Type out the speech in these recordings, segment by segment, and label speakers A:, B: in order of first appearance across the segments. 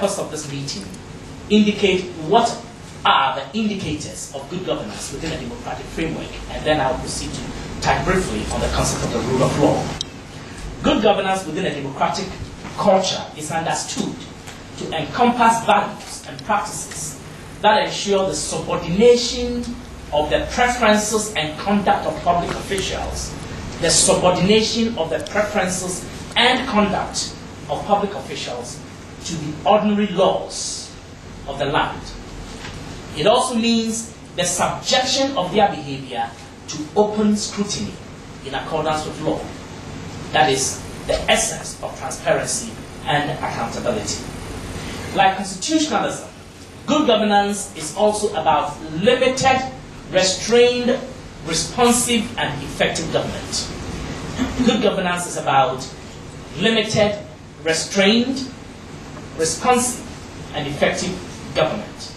A: purpose of this meeting indicate what are the indicators of good governance within a democratic framework, and then I'll proceed to touch briefly on the concept of the rule of law. Good governance within a democratic culture is understood to encompass values and practices that ensure the subordination of the preferences and conduct of public officials, the subordination of the preferences and conduct of public officials to the ordinary laws of the land. It also means the subjection of their behavior to open scrutiny in accordance with law. That is the essence of transparency and accountability. Like constitutionalism, good governance is also about limited, restrained, responsive, and effective government. Good governance is about limited, restrained, responsive, and effective government.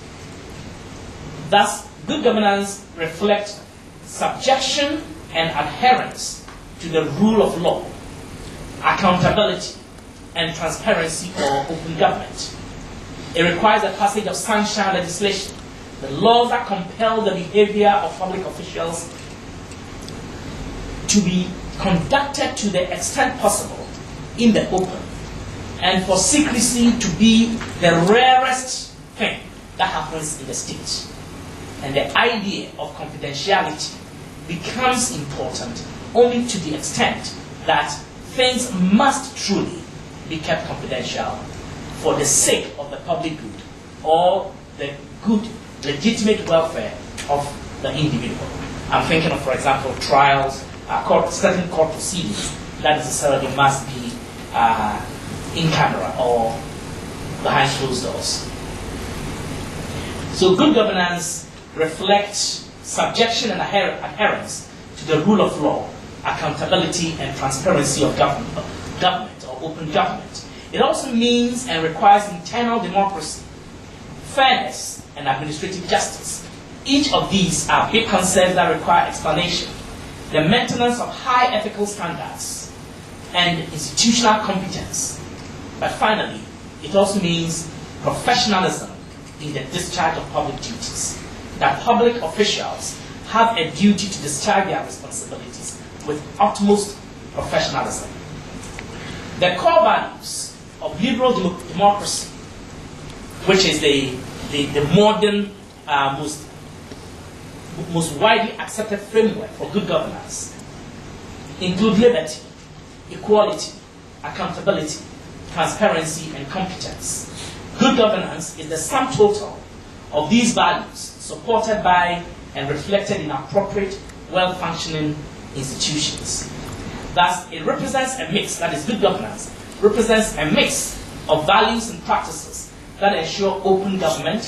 A: Thus, good governance reflects subjection and adherence to the rule of law, accountability, and transparency or open government. It requires the passage of sunshine legislation, the laws that compel the behavior of public officials to be conducted to the extent possible in the open, and for secrecy to be the rarest thing that happens in the state. And the idea of confidentiality becomes important only to the extent that things must truly be kept confidential for the sake of the public good or the good, legitimate welfare of the individual. I'm thinking of, for example, trials, certain court proceedings that necessarily must be in camera or behind closed doors. So good governance reflects subjection and adherence to the rule of law, accountability, and transparency of government or open government. It also means and requires internal democracy, fairness, and administrative justice. Each of these are big concepts that require explanation. The maintenance of high ethical standards and institutional competence. But finally, it also means professionalism in the discharge of public duties. That public officials have a duty to discharge their responsibilities with utmost professionalism. The core values of liberal democracy, which is the modern, most widely accepted framework for good governance, include liberty, equality, accountability, transparency, and competence. Good governance is the sum total of these values, supported by and reflected in appropriate, well-functioning institutions. Thus, it represents a mix, that is good governance, represents a mix of values and practices that ensure open government,